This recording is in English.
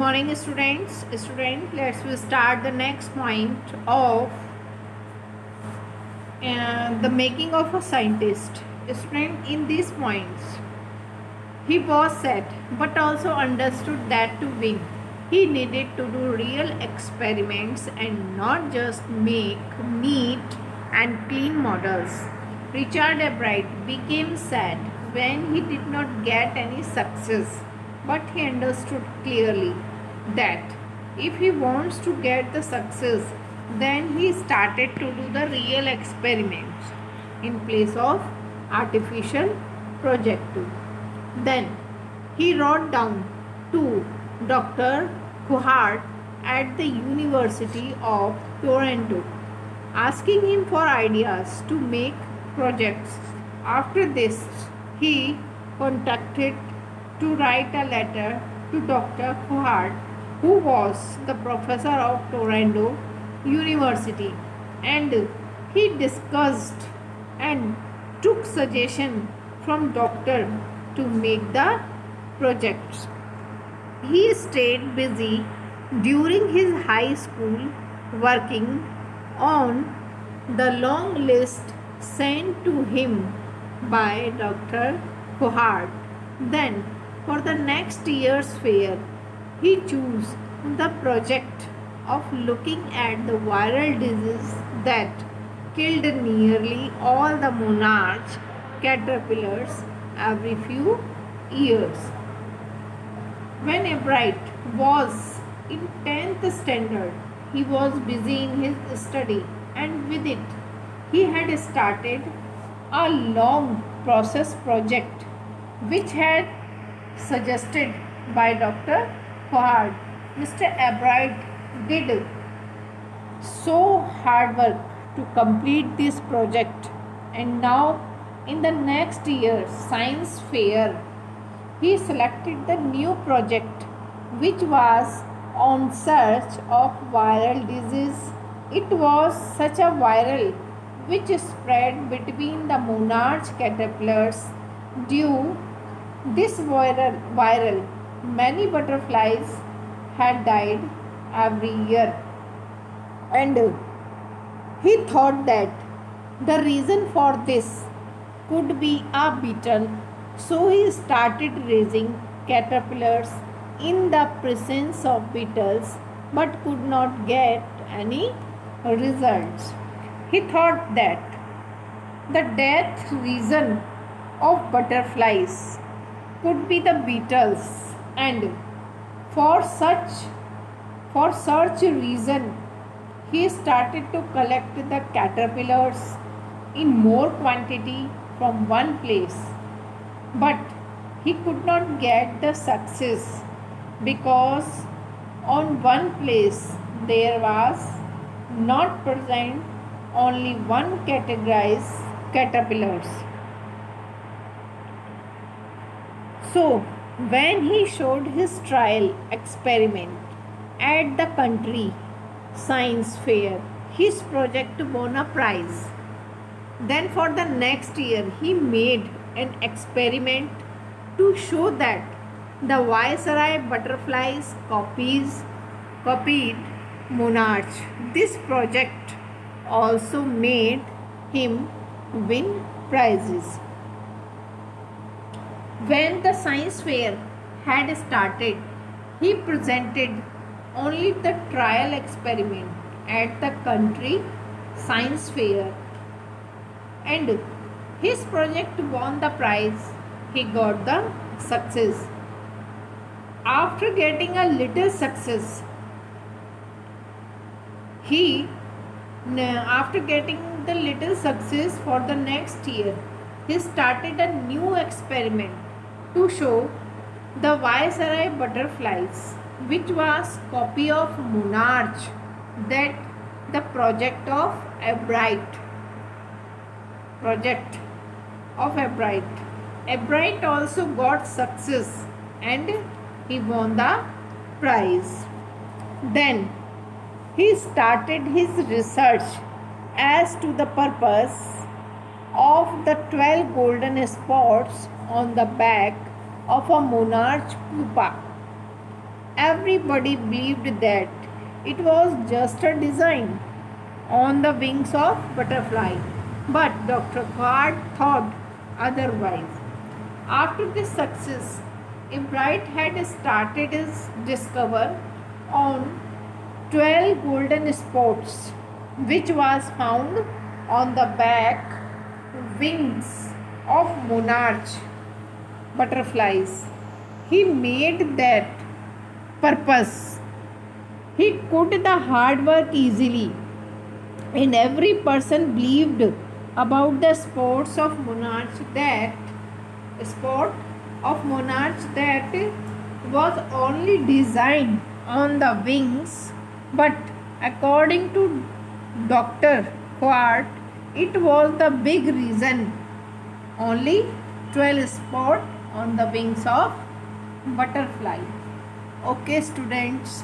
morning, students. Let's we start the next point of the making of a scientist. Student, in these points, he was set, but also understood that to win, he needed to do real experiments and not just make neat and clean models. Richard Albright became sad when he did not get any success, but he understood clearly that if he wants to get the success, then he started to do the real experiments in place of artificial project. Then he wrote down to Dr. Couhard at the University of Toronto, asking him for ideas to make projects. After this, he contacted to write a letter to Dr. Couhard, who was the professor of Toronto University, and he discussed and took suggestion from doctor to make the projects. He stayed busy during his high school working on the long list sent to him by Dr. Couhard. Then, for the next year's fair, he chose the project of looking at the viral disease that killed nearly all the monarch caterpillars every few years. When Albright was in 10th standard, he was busy in his study, and with it, he had started a long process project which had suggested by Dr. Couhard. Mr. Albright did so hard work to complete this project, and now in the next year's science fair, he selected the new project which was on search of viral disease. It was such a viral which spread between the monarch caterpillars. Due this viral, many butterflies had died every year, and he thought that the reason for this could be a beetle. So he started raising caterpillars in the presence of beetles, but could not get any results. He thought that the death reason of butterflies could be the beetles, and for such reason he started to collect the caterpillars in more quantity from one place, but he could not get the success because on one place there was not present only one categorized caterpillars. So when he showed his trial experiment at the country science fair, his project won a prize. Then for the next year, he made an experiment to show that the viceroy butterflies copied monarch. This project also made him win prizes. When the science fair had started, he presented only the trial experiment at the country science fair, and his project won the prize. He got the success. After getting a little success, after getting the little success for the next year, he started a new experiment to show the viceroy butterflies, which was copy of monarch, that the project of Albright. Albright also got success and he won the prize. Then he started his research as to the purpose of the 12 golden spots on the back of a monarch pupa. Everybody believed that it was just a design on the wings of butterfly. But Dr. Quard thought otherwise. After this success, Bright had started his discover on 12 golden spots which was found on the back wings of monarch butterflies. He made that purpose. He could the hard work easily, and every person believed about the sports of sport monarch that was only designed on the wings, but according to Dr. Quart, it was the big reason only 12 spot on the wings of butterfly. Okay, students.